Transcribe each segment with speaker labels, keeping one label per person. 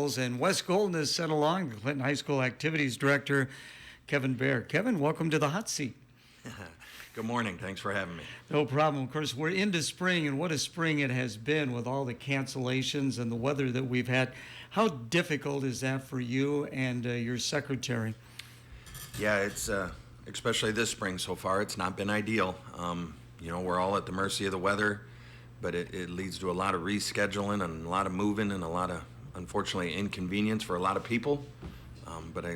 Speaker 1: schools. And Wes Golden is sent along, the Clinton High School Activities Director, Kevin Behr. Kevin, welcome to the hot seat.
Speaker 2: Good morning. Thanks for having me.
Speaker 1: No problem. Of course, we're into spring, and what a spring it has been with all the cancellations and the weather that we've had. How difficult is that for you and your secretary?
Speaker 2: Yeah, it's especially this spring so far. It's not been ideal. We're all at the mercy of the weather, but it leads to a lot of rescheduling and a lot of moving and a lot of, unfortunately, inconvenience for a lot of people.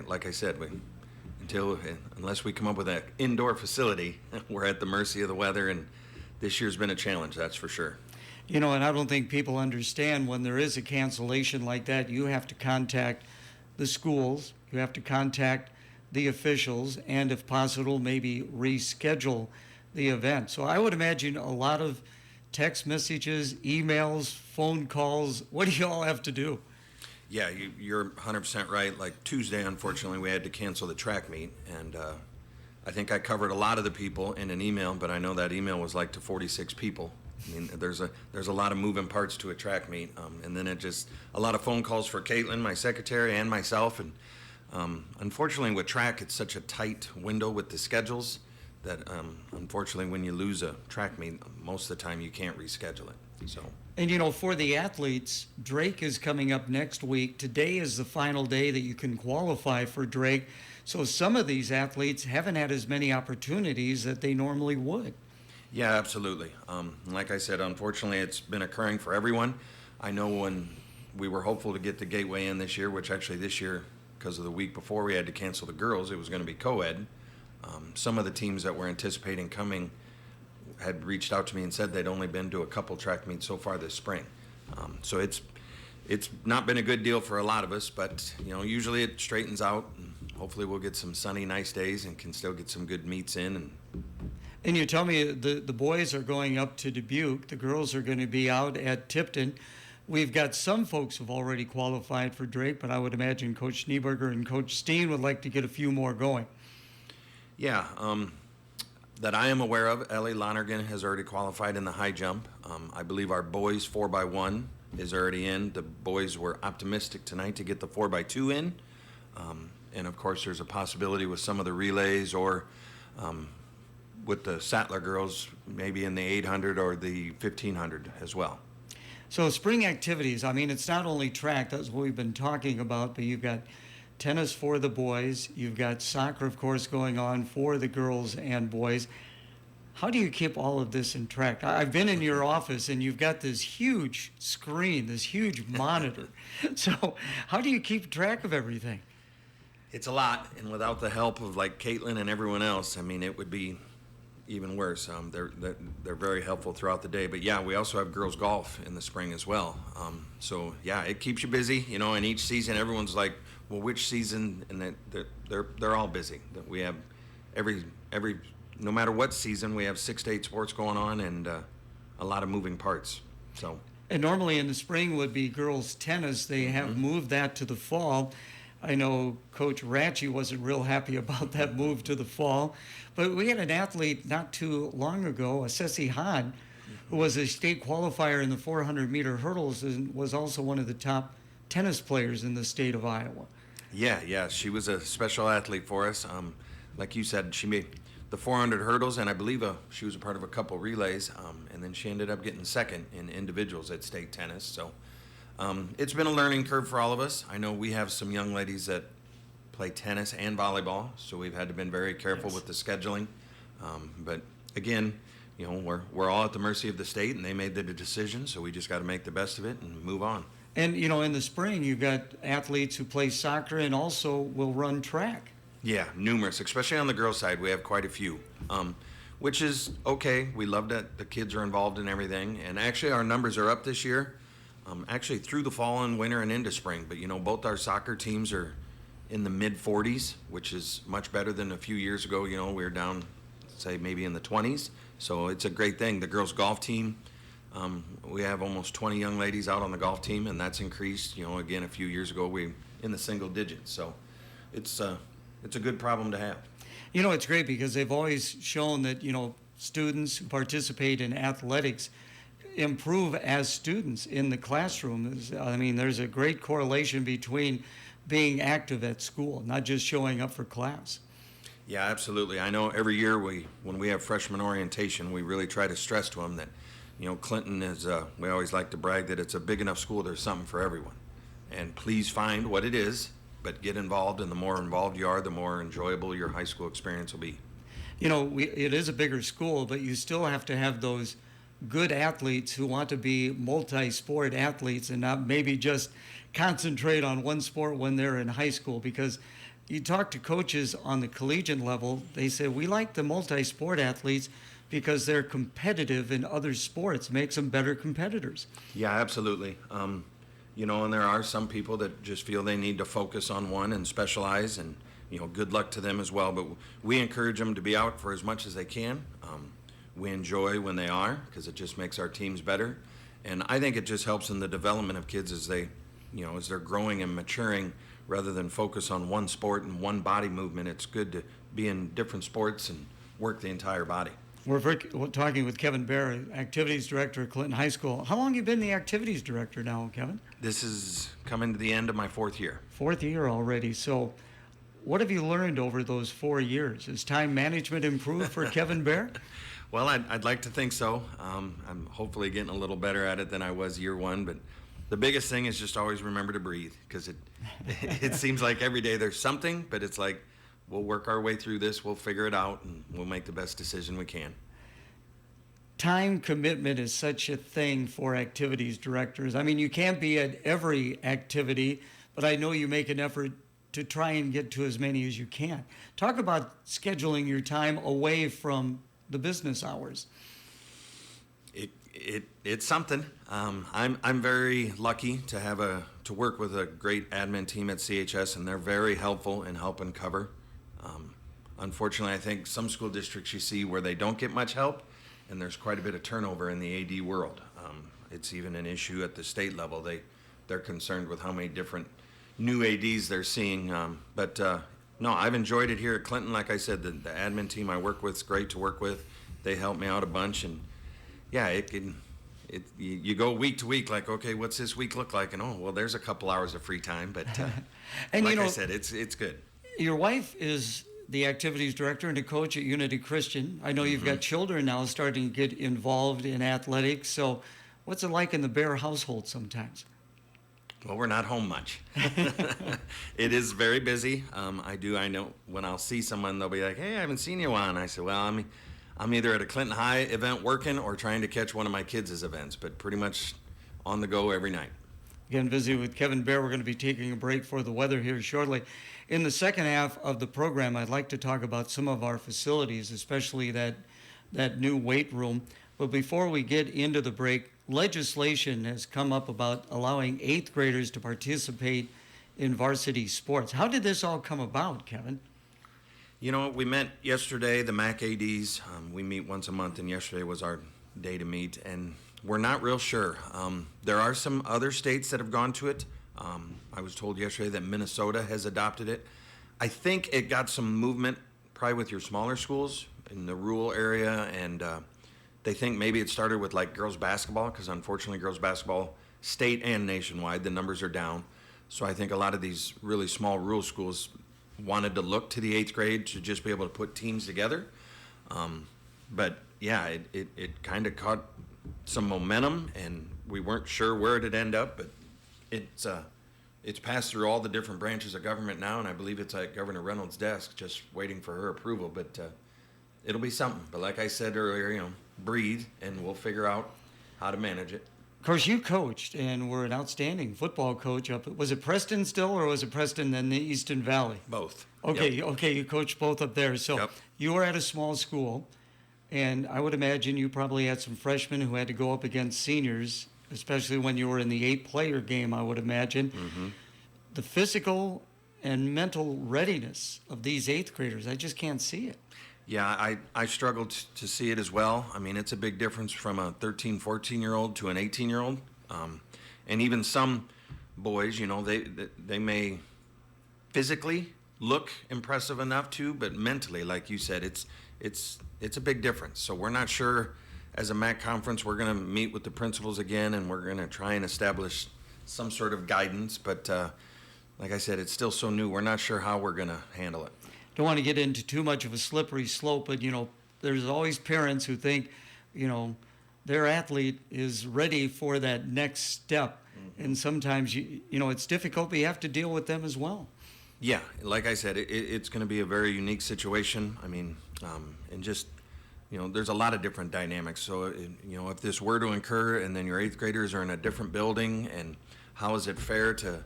Speaker 2: Like I said, unless we come up with an indoor facility, we're at the mercy of the weather, and this year's been a challenge, that's for sure.
Speaker 1: And I don't think people understand when there is a cancellation like that, you have to contact the schools, you have to contact the officials, and if possible, maybe reschedule the event. So I would imagine a lot of text messages, emails, phone calls. What do you all have to do?
Speaker 2: Yeah, you're 100% right. Like Tuesday, unfortunately, we had to cancel the track meet, and I think I covered a lot of the people in an email, but I know that email was like to 46 people. I mean, there's a lot of moving parts to a track meet, and then a lot of phone calls for Caitlin, my secretary, and myself, and unfortunately with track, it's such a tight window with the schedules that unfortunately when you lose a track meet, most of the time you can't reschedule it. So.
Speaker 1: And for the athletes, Drake is coming up next week. Today is the final day that you can qualify for Drake. So some of these athletes haven't had as many opportunities that they normally would.
Speaker 2: Yeah, absolutely. Like I said, unfortunately, it's been occurring for everyone. I know when we were hopeful to get the Gateway in this year, which actually this year, because of the week before we had to cancel the girls, it was going to be co-ed. Some of the teams that were anticipating coming had reached out to me and said they'd only been to a couple track meets so far this spring. So it's not been a good deal for a lot of us, but usually it straightens out, and hopefully we'll get some sunny, nice days and can still get some good meets in.
Speaker 1: And you tell me the boys are going up to Dubuque, the girls are going to be out at Tipton. We've got some folks who've already qualified for Drake, but I would imagine Coach Schneeberger and Coach Steen would like to get a few more going.
Speaker 2: Yeah, that I am aware of, Ellie Lonergan has already qualified in the high jump. I believe our boys 4x1 is already in. The boys were optimistic tonight to get the 4x2 in. And of course, there's a possibility with some of the relays or with the Sattler girls, maybe in the 800 or the 1500 as well.
Speaker 1: So spring activities, it's not only track, that's what we've been talking about, but you've got tennis for the boys. You've got soccer, of course, going on for the girls and boys. How do you keep all of this in track? I've been in your office, and you've got this huge screen, this huge monitor. So how do you keep track of everything?
Speaker 2: It's a lot, and without the help of like Caitlin and everyone else, it would be even worse. They're very helpful throughout the day. But yeah, we also have girls golf in the spring as well. So yeah, it keeps you busy. And each season, everyone's like, well, which season? And they're all busy. We have every no matter what season, we have 6 to 8 sports going on and a lot of moving parts. So.
Speaker 1: And normally in the spring would be girls tennis. They have moved that to the fall. I know Coach Ratchie wasn't real happy about that move to the fall. But we had an athlete not too long ago, Ceci Hahn, who was a state qualifier in the 400-meter hurdles and was also one of the top tennis players in the state of Iowa.
Speaker 2: Yeah, she was a special athlete for us. Like you said, she made the 400 hurdles, and I believe she was a part of a couple relays, and then she ended up getting second in individuals at state tennis. So it's been a learning curve for all of us. I know we have some young ladies that play tennis and volleyball, so we've had to be very careful with the scheduling. But again, we're all at the mercy of the state, and they made the decision, so we just got to make the best of it and move on.
Speaker 1: And, in the spring, you've got athletes who play soccer and also will run track.
Speaker 2: Yeah, numerous, especially on the girls' side. We have quite a few, which is okay. We love that the kids are involved in everything. And actually, our numbers are up this year, actually through the fall and winter and into spring. But, both our soccer teams are in the mid-40s, which is much better than a few years ago. We were down, say, maybe in the 20s. So it's a great thing. The girls' golf team, we have almost 20 young ladies out on the golf team, and that's increased. Again, a few years ago, we in the single digits. So it's a good problem to have.
Speaker 1: It's great because they've always shown that, students who participate in athletics, improve as students in the classroom. I mean, there's a great correlation between being active at school, not just showing up for class.
Speaker 2: Yeah, absolutely. I know every year when we have freshman orientation, we really try to stress to them that, Clinton is, we always like to brag that it's a big enough school, there's something for everyone. And please find what it is, but get involved, and the more involved you are, the more enjoyable your high school experience will be.
Speaker 1: It is a bigger school, but you still have to have those good athletes who want to be multi-sport athletes and not maybe just concentrate on one sport when they're in high school. Because you talk to coaches on the collegiate level, they say, we like the multi-sport athletes because they're competitive in other sports, makes them better competitors.
Speaker 2: Yeah, absolutely. And there are some people that just feel they need to focus on one and specialize, and, good luck to them as well. But we encourage them to be out for as much as they can. We enjoy when they are, because it just makes our teams better. And I think it just helps in the development of kids as as they're growing and maturing, rather than focus on one sport and one body movement. It's good to be in different sports and work the entire body.
Speaker 1: We're talking with Kevin Behr, Activities Director at Clinton High School. How long have you been the Activities Director now, Kevin?
Speaker 2: This is coming to the end of my 4th year.
Speaker 1: 4th year already. So what have you learned over those 4 years? Has time management improved for Kevin Behr?
Speaker 2: Well, I'd like to think so. I'm hopefully getting a little better at it than I was year one, but the biggest thing is just always remember to breathe, because it seems like every day there's something, but it's like, we'll work our way through this, we'll figure it out, and we'll make the best decision we can.
Speaker 1: Time commitment is such a thing for activities directors. I mean, you can't be at every activity, but I know you make an effort to try and get to as many as you can. Talk about scheduling your time away from the business hours.
Speaker 2: It's something. I'm very lucky to work with a great admin team at CHS, and they're very helpful in helping cover. Unfortunately, I think some school districts you see where they don't get much help, and there's quite a bit of turnover in the AD world. It's even an issue at the state level. They're concerned with how many different new ADs they're seeing. No, I've enjoyed it here at Clinton. Like I said, the admin team I work with is great to work with. They help me out a bunch, and yeah, you go week to week, like, okay, what's this week look like? And, oh, well, there's a couple hours of free time, but
Speaker 1: and
Speaker 2: like I said, it's good.
Speaker 1: Your wife is the activities director and a coach at Unity Christian. I know you've got children now starting to get involved in athletics. So what's it like in the Behr household sometimes?
Speaker 2: Well, we're not home much. It is very busy. I know when I'll see someone, they'll be like, hey, I haven't seen you in a while. And I say, well, I'm either at a Clinton High event working or trying to catch one of my kids' events, but pretty much on the go every night.
Speaker 1: Again, visiting with Kevin Behr. We're going to be taking a break for the weather here shortly. In the second half of the program, I'd like to talk about some of our facilities, especially that new weight room. But before we get into the break, legislation has come up about allowing 8th graders to participate in varsity sports. How did this all come about, Kevin?
Speaker 2: We met yesterday, the MAC ADs. We meet once a month, and yesterday was our day to meet, and we're not real sure. There are some other states that have gone to it. I was told yesterday that Minnesota has adopted it. I think it got some movement probably with your smaller schools in the rural area, and they think maybe it started with like girls basketball, because unfortunately girls basketball, state and nationwide, the numbers are down. So I think a lot of these really small rural schools wanted to look to the 8th grade to just be able to put teams together. But yeah, it kind of caught some momentum, and we weren't sure where it'd end up, but it's passed through all the different branches of government now, and I believe it's at Governor Reynolds' desk just waiting for her approval. But it'll be something. But like I said earlier, breathe, and we'll figure out how to manage it.
Speaker 1: Of course, you coached and were an outstanding football coach was it Preston still, or was it Preston then the Easton Valley?
Speaker 2: Both.
Speaker 1: Okay,
Speaker 2: Yep.
Speaker 1: Okay, you coached both up there. So
Speaker 2: Yep.
Speaker 1: You were at a small school, and I would imagine you probably had some freshmen who had to go up against seniors, especially when you were in the 8-player game, I would imagine.
Speaker 2: Mm-hmm.
Speaker 1: The physical and mental readiness of these 8th graders, I just can't see it.
Speaker 2: Yeah, I struggled to see it as well. I mean, it's a big difference from a 13, 14-year-old to an 18-year-old. And even some boys, they may physically look impressive enough too, but mentally, like you said, it's a big difference. So we're not sure as a MAC conference, we're going to meet with the principals again, and we're going to try and establish some sort of guidance. But like I said, it's still so new. We're not sure how we're going to handle it.
Speaker 1: Don't want to get into too much of a slippery slope, but, there's always parents who think, their athlete is ready for that next step. And sometimes, it's difficult, but you have to deal with them as well.
Speaker 2: Yeah, like I said, it's going to be a very unique situation. I mean, and just, there's a lot of different dynamics. So, if this were to occur and then your eighth graders are in a different building, and how is it fair to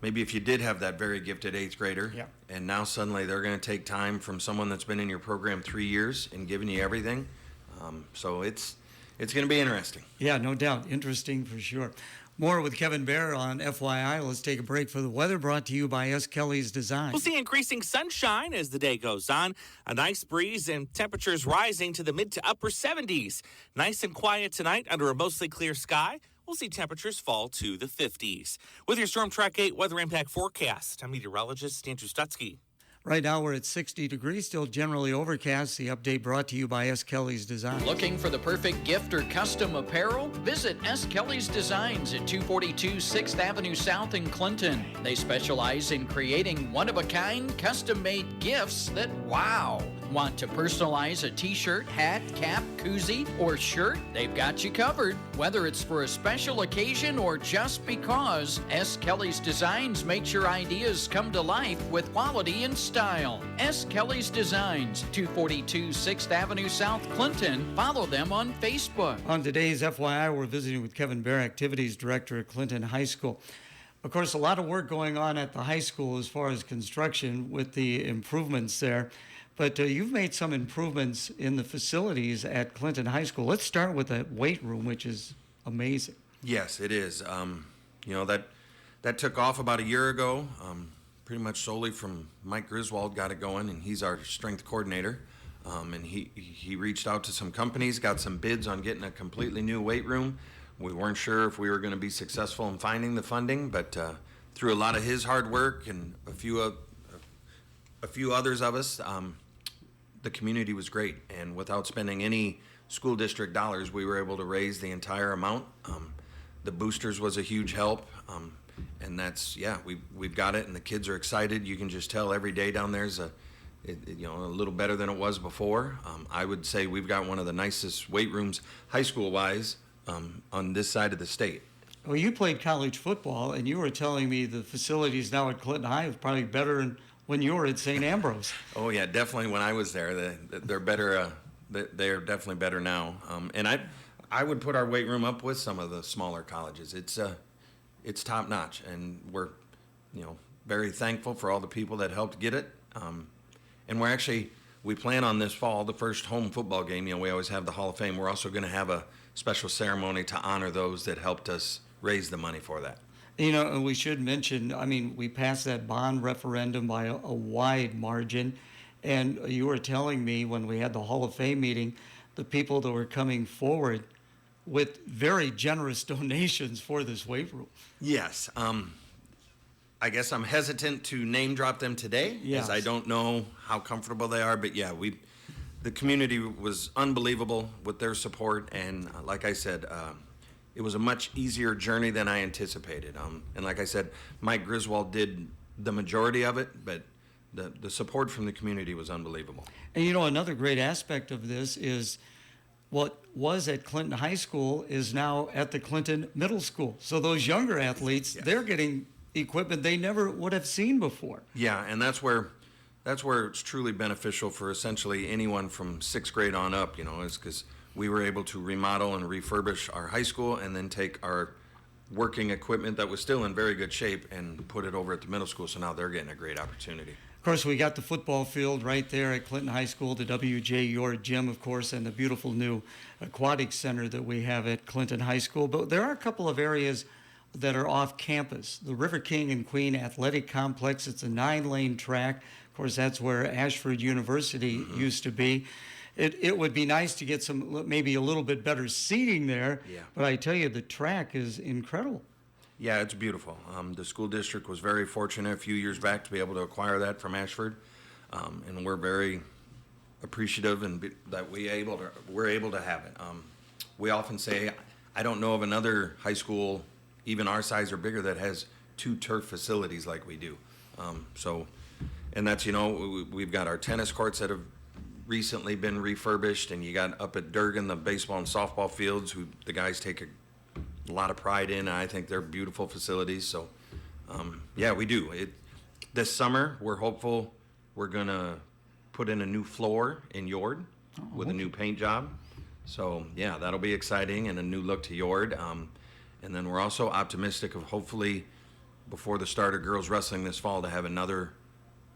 Speaker 2: maybe if you did have that very gifted eighth grader,
Speaker 1: Yeah.
Speaker 2: and now suddenly they're going to take time from someone that's been in your program 3 years and giving you everything. So it's going to be interesting.
Speaker 1: Yeah, no doubt. Interesting for sure. More with Kevin Behr on FYI. Let's take a break for the weather, brought to you by S. Kelly's Design.
Speaker 3: We'll see increasing sunshine as the day goes on. A nice breeze and temperatures rising to the mid to upper 70s. Nice and quiet tonight under a mostly clear sky. We'll see temperatures fall to the 50s. With your Storm Track 8 weather impact forecast, I'm meteorologist Andrew Stutzky.
Speaker 1: Right now we're at 60 degrees, still generally overcast. The update brought to you by S. Kelly's Design.
Speaker 4: Looking for the perfect gift or custom apparel? Visit S. Kelly's Designs at 242 6th Avenue South in Clinton. They specialize in creating one-of-a-kind, custom-made gifts that wow. Want to personalize a t-shirt, hat, cap, koozie, or shirt? They've got you covered. Whether it's for a special occasion or just because, S. Kelly's Designs makes your ideas come to life with quality and style. S. Kelly's Designs, 242 6th Avenue South, Clinton. Follow them on Facebook.
Speaker 1: On today's FYI, we're visiting with Kevin Behr, Activities Director at Clinton High School. Of course, a lot of work going on at the high school as far as construction with the improvements there. But you've made some improvements in the facilities at Clinton High School. Let's start with the weight room, which is amazing.
Speaker 2: Yes, it is. That took off about a year ago, pretty much solely from Mike Griswold got it going, and he's our strength coordinator. And he reached out to some companies, got some bids on getting a completely new weight room. We weren't sure if we were going to be successful in finding the funding, but through a lot of his hard work and a few others of us, the community was great, and without spending any school district dollars, we were able to raise the entire amount. The boosters was a huge help, and we've got it, and the kids are excited. You can just tell every day down there's a little better than it was before. I would say we've got one of the nicest weight rooms, high school wise, on this side of the state.
Speaker 1: Well, you played college football, and you were telling me the facilities now at Clinton High is probably better than when you were at St. Ambrose.
Speaker 2: Oh yeah, definitely. When I was there, they're better. They're definitely better now. And I would put our weight room up with some of the smaller colleges. It's top notch, and we're very thankful for all the people that helped get it. And we plan on this fall, the first home football game. We always have the Hall of Fame. We're also going to have a special ceremony to honor those that helped us raise the money for that.
Speaker 1: And we should mention, we passed that bond referendum by a wide margin. And you were telling me when we had the Hall of Fame meeting, the people that were coming forward with very generous donations for this weight room.
Speaker 2: Yes. I guess I'm hesitant to name drop them today,
Speaker 1: yes,
Speaker 2: as I don't know how comfortable they are. But yeah, the community was unbelievable with their support. And like I said, it was a much easier journey than I anticipated. And like I said, Mike Griswold did the majority of it, but the support from the community was unbelievable.
Speaker 1: And another great aspect of this is what was at Clinton High School is now at the Clinton Middle School. So those younger athletes,
Speaker 2: yes,
Speaker 1: they're getting equipment they never would have seen before.
Speaker 2: Yeah, and that's where it's truly beneficial for essentially anyone from sixth grade on up, is because we were able to remodel and refurbish our high school and then take our working equipment that was still in very good shape and put it over at the middle school. So now they're getting a great opportunity.
Speaker 1: Of course, we got the football field right there at Clinton High School, the W.J. York Gym, of course, and the beautiful new aquatic center that we have at Clinton High School. But there are a couple of areas that are off campus. The River King and Queen Athletic Complex, it's a 9-lane track. Of course, that's where Ashford University used to be. It would be nice to get some, maybe a little bit better seating there.
Speaker 2: Yeah.
Speaker 1: But I tell you, the track is incredible.
Speaker 2: Yeah, it's beautiful. The school district was very fortunate a few years back to be able to acquire that from Ashford. And we're very appreciative that we're able to have it. We often say, I don't know of another high school, even our size or bigger, that has 2 turf facilities like we do. And that's, we've got our tennis courts that have recently been refurbished, and you got up at Durgan the baseball and softball fields, who the guys take a lot of pride in, and I think they're beautiful facilities. So, yeah, we do. This summer, we're hopeful we're going to put in a new floor in Yord with a new paint job. So, yeah, that'll be exciting, and a new look to Yord. And then we're also optimistic of hopefully before the start of girls wrestling this fall to have another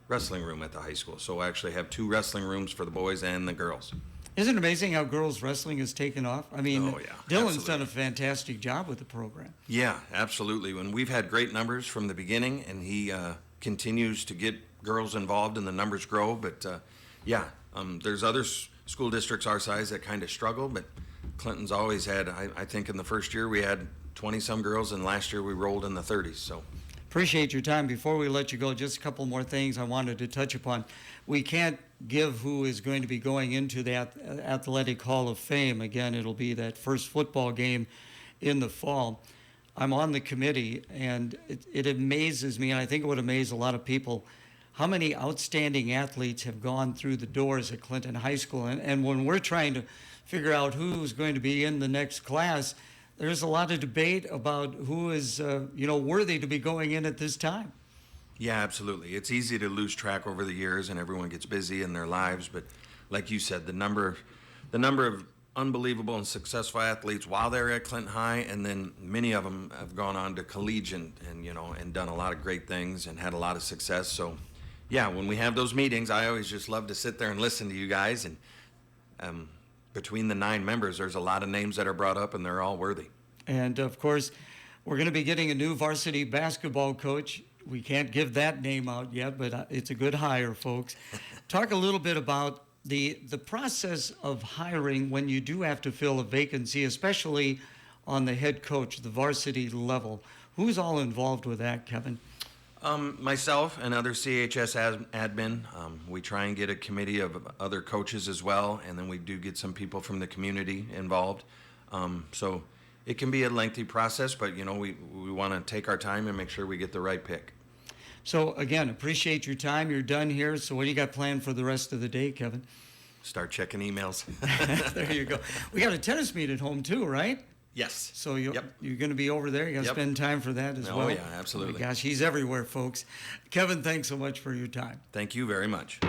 Speaker 2: wrestling room at the high school. So we'll actually have 2 wrestling rooms for the boys and the girls.
Speaker 1: Isn't it amazing how girls wrestling has taken off? I mean,
Speaker 2: Oh, yeah,
Speaker 1: Dylan's
Speaker 2: absolutely.
Speaker 1: done a fantastic job with the program.
Speaker 2: Yeah, absolutely. And we've had great numbers from the beginning, and he continues to get girls involved, and the numbers grow. But there's other school districts our size that kind of struggle, but Clinton's always had, I think in the first year we had 20-some girls, and last year we rolled in the 30s. So
Speaker 1: Appreciate your time. Before we let you go, just a couple more things I wanted to touch upon. We can't give who is going to be going into the Athletic Hall of Fame. Again, it'll be that first football game in the fall. I'm on the committee, and it amazes me, and I think it would amaze a lot of people, how many outstanding athletes have gone through the doors at Clinton High School. And when we're trying to figure out who's going to be in the next class, there's a lot of debate about who is, worthy to be going in at this time.
Speaker 2: yeah, absolutely. It's easy to lose track over the years, and everyone gets busy in their lives. But like you said, the number of unbelievable and successful athletes while they're at Clinton High, and then many of them have gone on to collegiate and done a lot of great things and had a lot of success. So, yeah, when we have those meetings, I always just love to sit there and listen to you guys. And between the 9 members, there's a lot of names that are brought up, and they're all worthy.
Speaker 1: And of course, we're going to be getting a new varsity basketball coach. We can't give that name out yet, but it's a good hire, folks. Talk a little bit about the process of hiring when you do have to fill a vacancy, especially on the head coach, the varsity level. Who's all involved with that, Kevin?
Speaker 2: Myself and other CHS admin. We try and get a committee of other coaches as well, and then we do get some people from the community involved. So it can be a lengthy process, but we want to take our time and make sure we get the right pick.
Speaker 1: So again, appreciate your time. You're done here. So what do you got planned for the rest of the day, Kevin?
Speaker 2: Start checking emails.
Speaker 1: There you go. We got a tennis meet at home too, right?
Speaker 2: Yes.
Speaker 1: So you're
Speaker 2: Yep.
Speaker 1: going to be over there. You got to
Speaker 2: Yep.
Speaker 1: spend time for that as
Speaker 2: Oh,
Speaker 1: well.
Speaker 2: yeah, absolutely.
Speaker 1: Oh my gosh, he's everywhere, folks. Kevin, thanks so much for your time.
Speaker 2: Thank you very much.